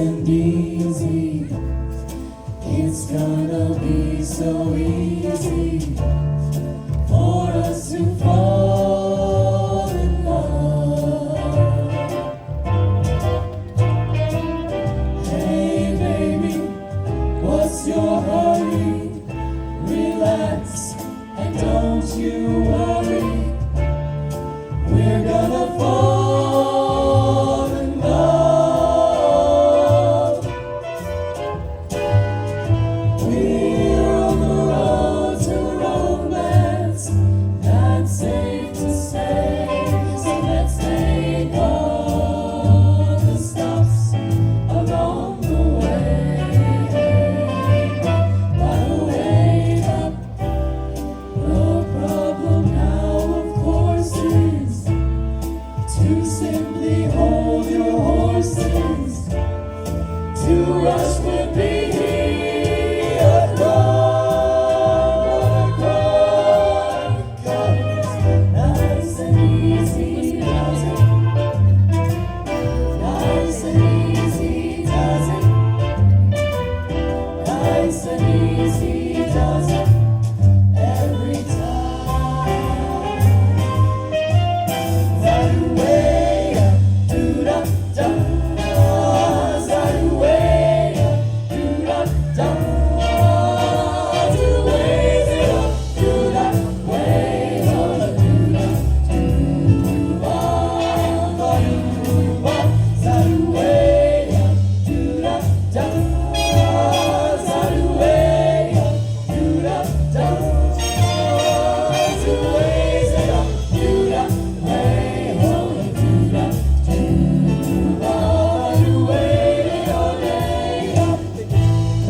and easy. It's gonna be so easy for us to fall in love. Hey baby, what's your hurry? Relax and don't you worry. We're gonna fall in love. We're on the road to romance, that's safe to say. So let's take all the stops along the way. By the way up, the problem now of course is to simply hold your horses. To rush would be a crime. 'Cause nice and easy does it. Nice and easy does it. Nice and easy does it every time. Zarueya, do-da-da. Zarueya, do-da-da. Do-ways it up, do-da. Ways on a do-da. Do-ba, ba-do-ba. Zarueya, do-da-da. Zarueya, do-da-da. Do-ways it up, do-da. Way on a do-da. Do-ba, do-way on day up.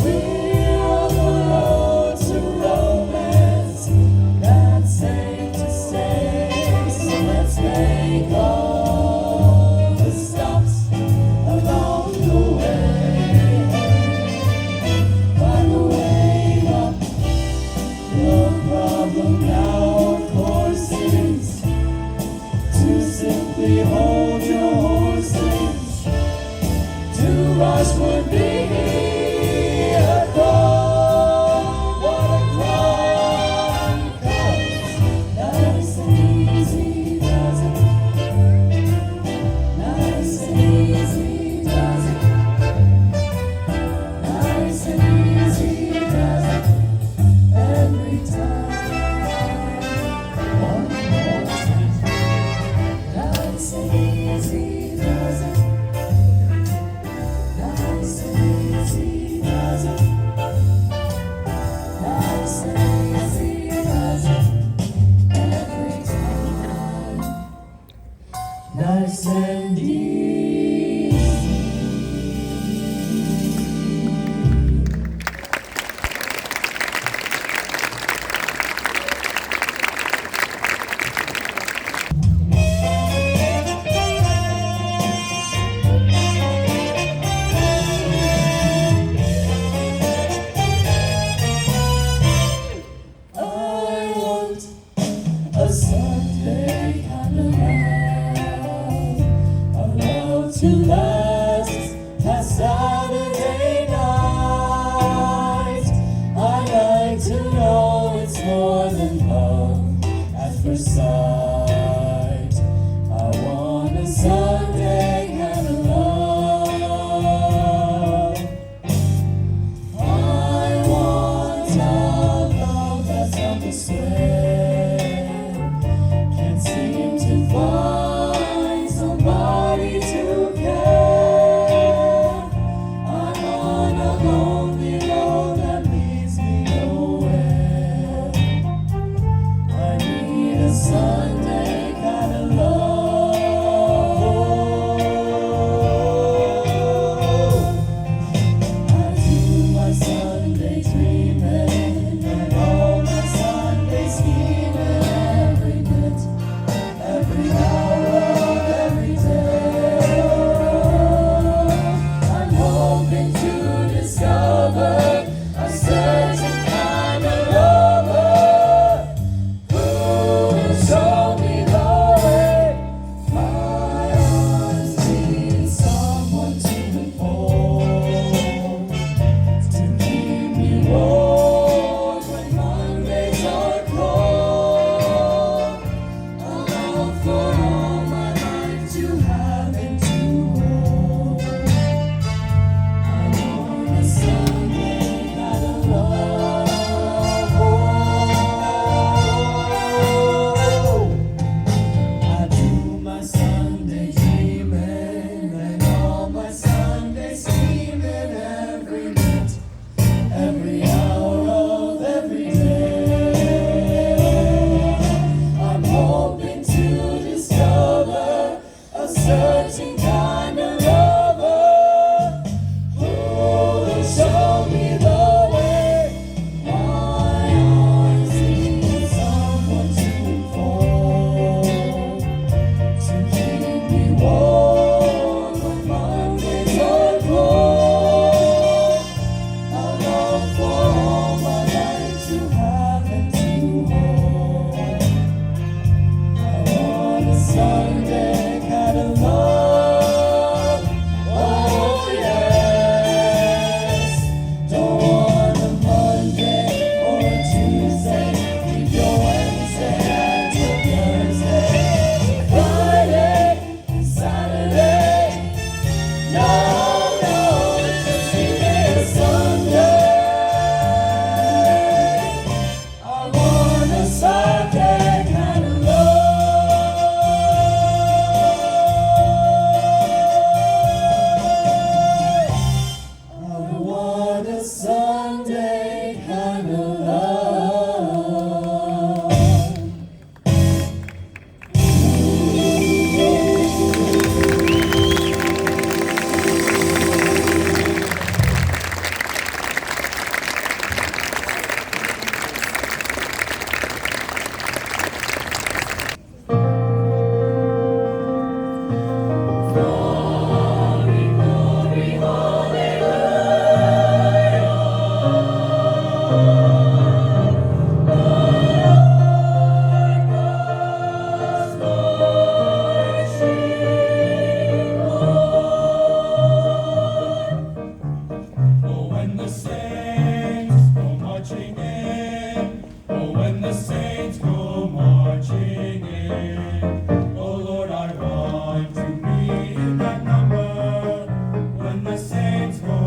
We're on the road to romance, that's safe to say. So let's make all the stops along the way. By the way up, the problem now of course is to simply hold your horses. To rush would be a crime. What a crime. 'Cause nice and easy does it. Nice and easy does it. Nice and easy does it every time. One more time. Nice and easy does it. Nice and easy does it. Nice and easy does it every time. Nice and easy. I want a Sunday kind of love, a love to last past Saturday night. I like to know it's more than love at first sight. I want a Sunday kind of love. I want a love that's unpersuaded. Can't seem to find somebody to care. I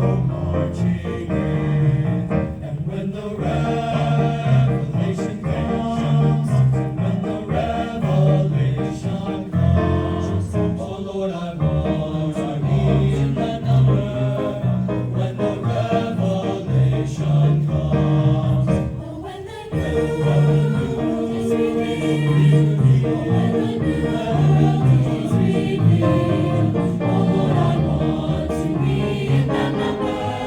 marching in. And when the revelation comes, when the revelation comes, oh Lord, I want to be in that number. When the revelation comes, oh, when the news is revealed, oh, when the new world is revealed, oh Lord, I want to be in that number.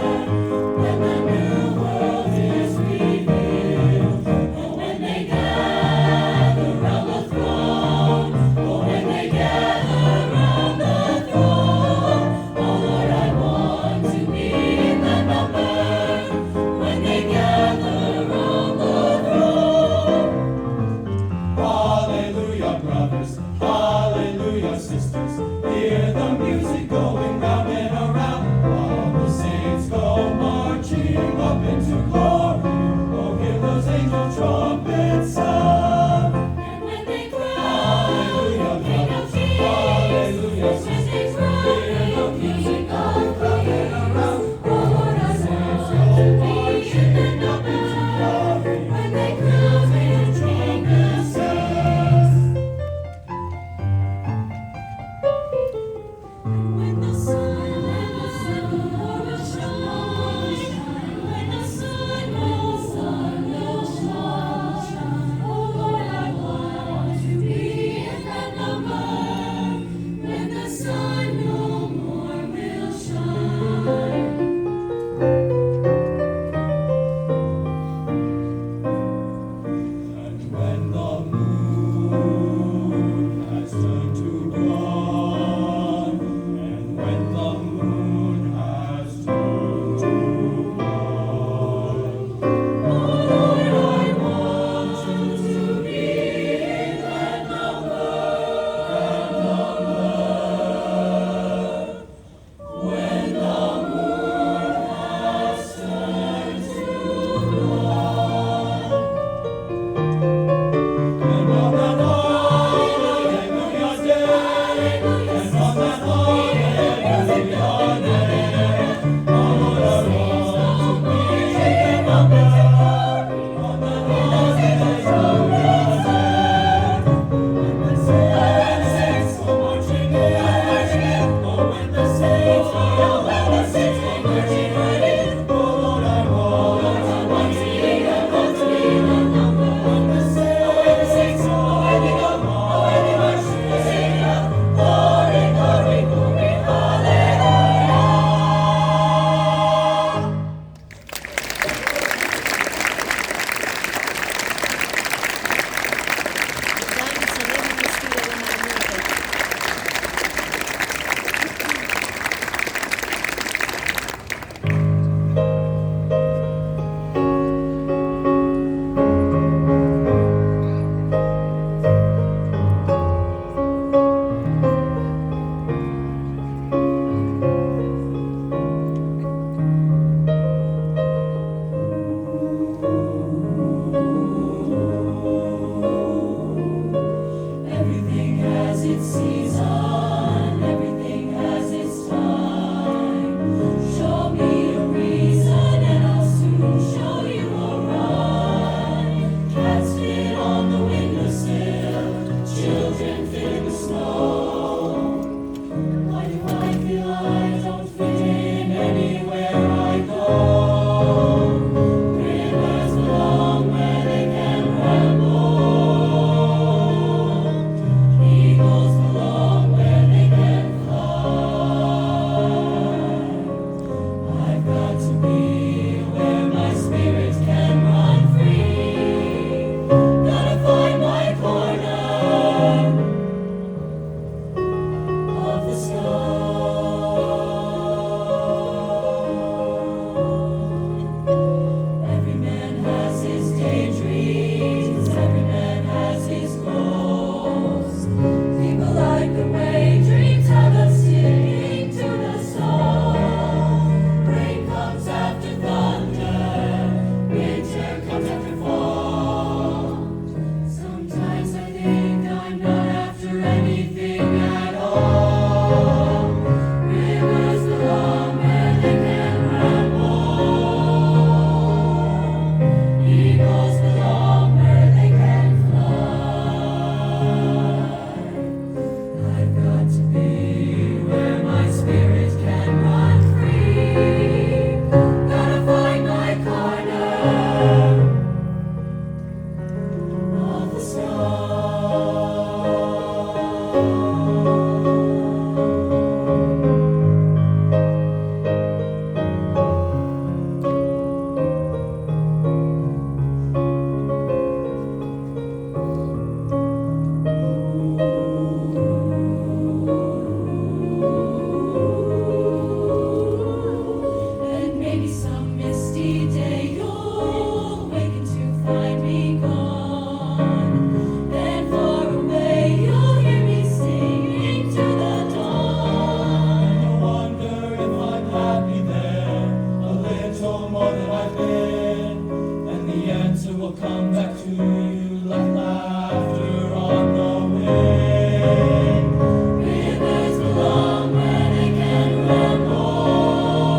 will come back to you like laughter on the wind. Rivers belong where they can run home.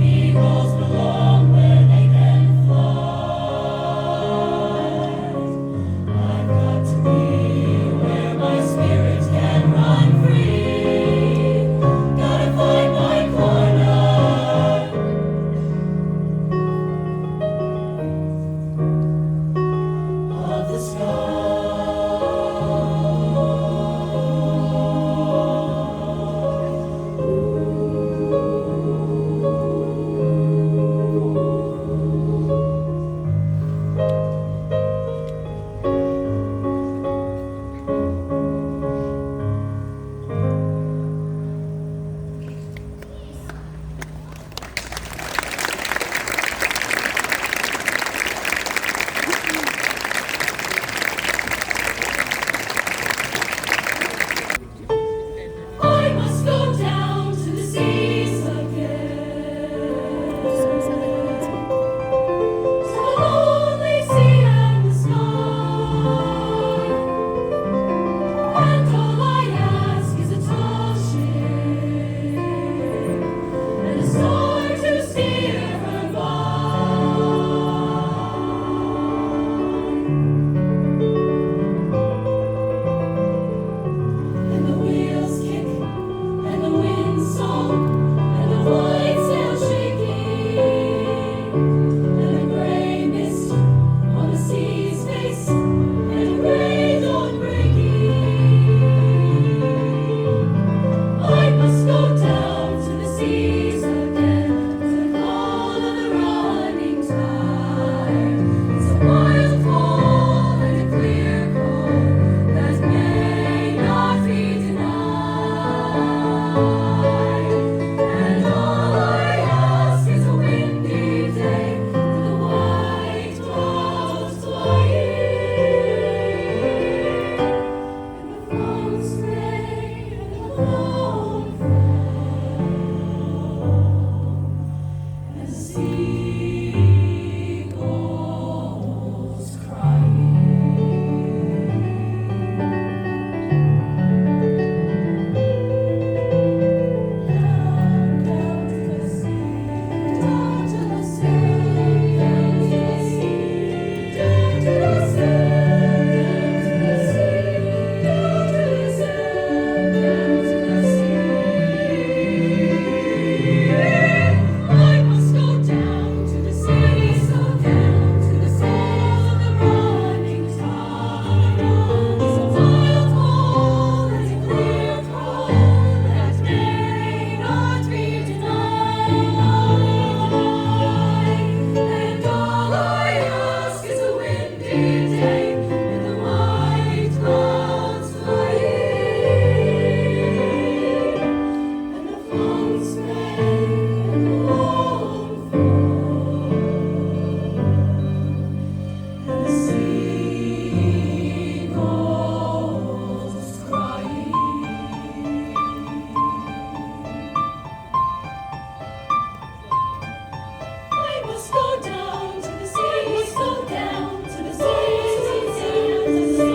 Eagles belong where they can fly. I've got to be where my spirit can run free. Gotta find my corner of the sky. I must go down to the seas again, to the lonely sea and the sky. And all I ask is a tall ship and a star to steer her by. And the wheels kick, and the wind song, and the white sail shaking, and the gray mist on the sea's face, and a gray dawn breaking. I must go down to the seas again, to the call of the running tide. It's a wild call and a clear call that may not be denied. And all I ask is a windy day with the white clouds flying, and the frogs rain and the lone and the seagulls crying. Down to the sea, down to the sea, down to the sea, down to the sea, down to the sea, down to the sea, down to the sea. I must go down to the sea, so down to the soul of the running tide. It's a wild call and a clear call that may not be denied. And all I ask is a windy day with the white clouds flying, and the foam spray and the lone and the seagulls crying. I must go down to the sea, must go down to the sea, down to the sea,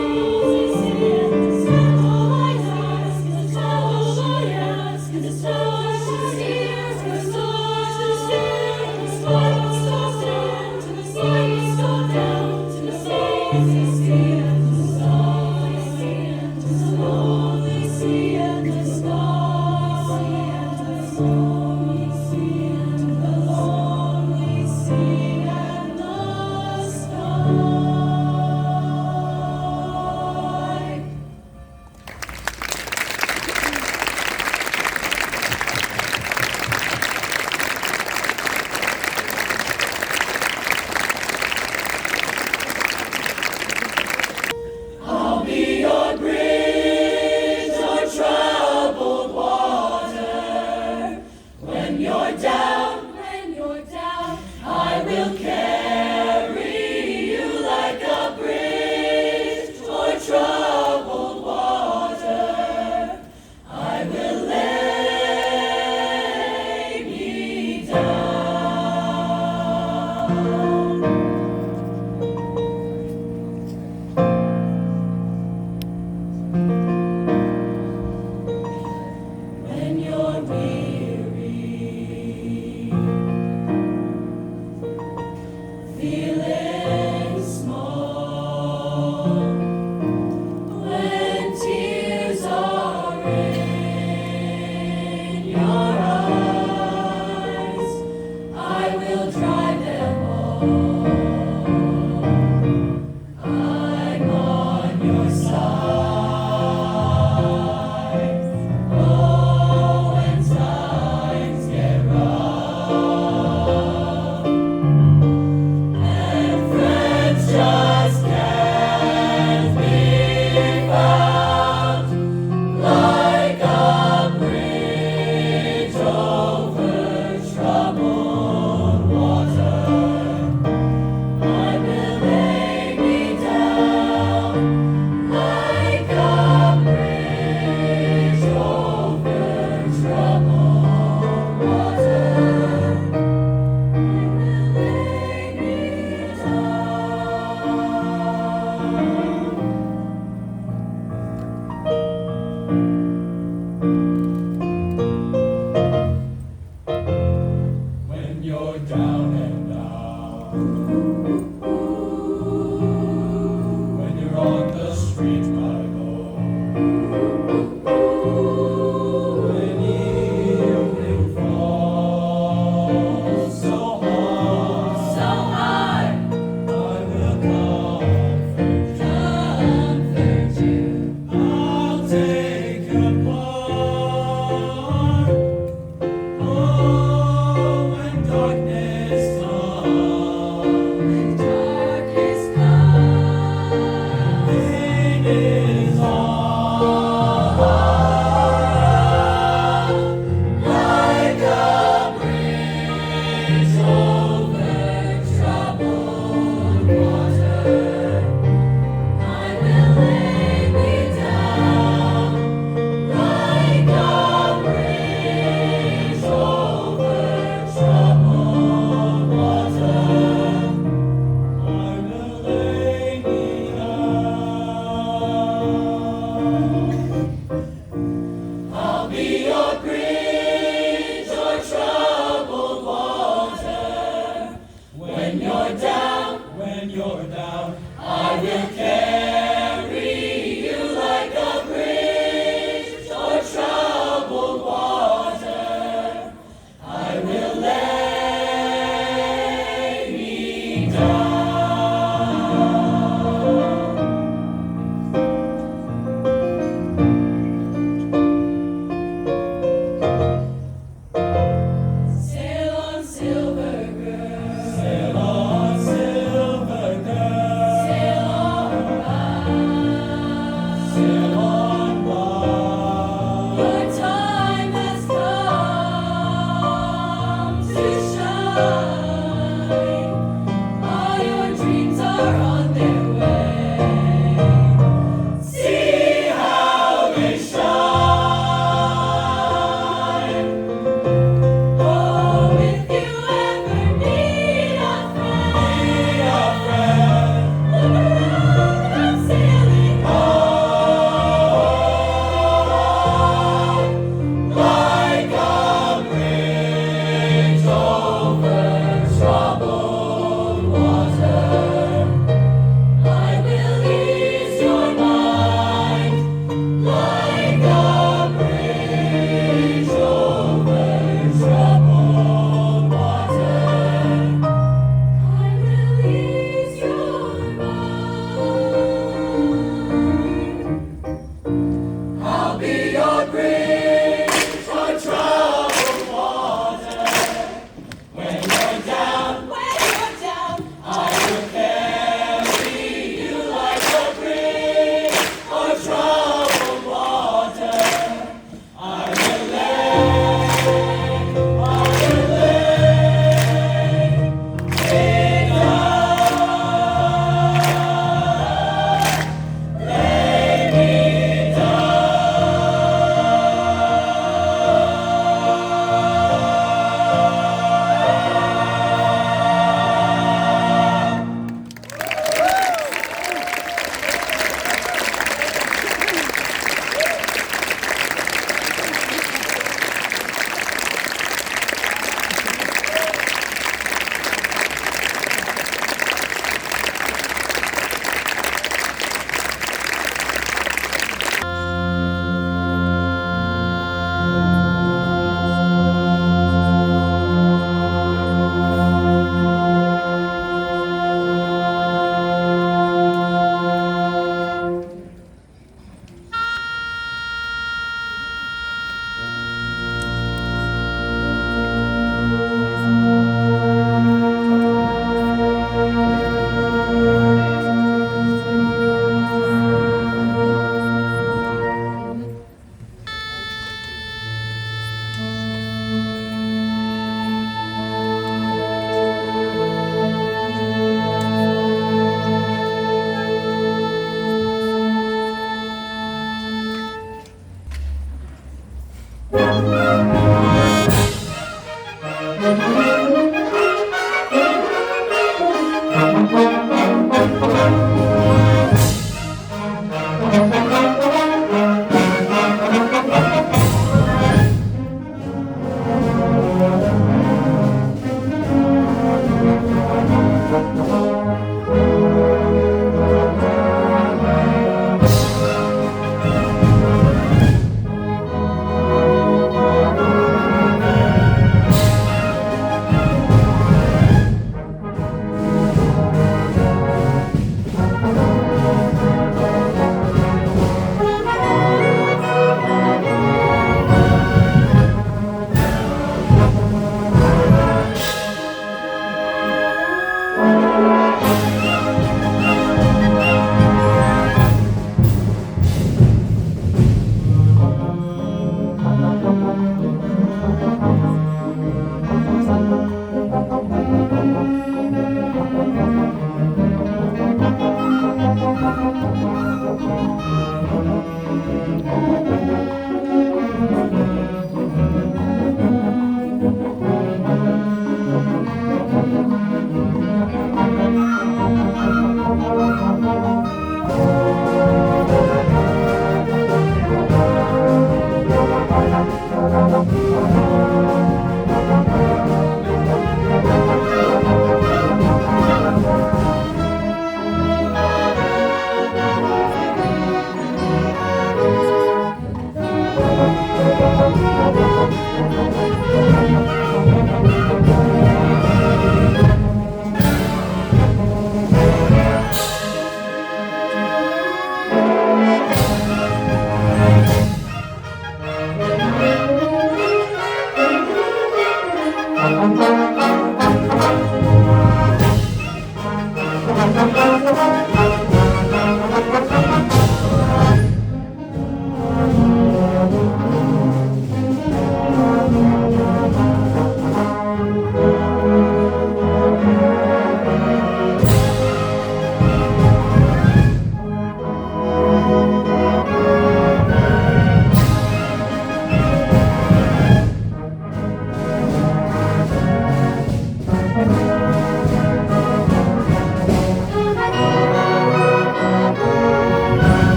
and all I ask is a all I ask is a star to steer, a star to steer, a star must go down to the sea, must go down to the sea, and the lonely sea and the sky, and the lonely sea and the lonely sea and the sky. I'll be your bridge o'er troubled water. When you're down, I will carry you like a bridge o'er troubled water. I will lay me down.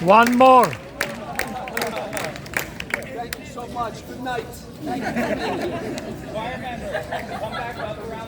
One more. Thank you so much. Good night. Thank you. Choir member, come back while the round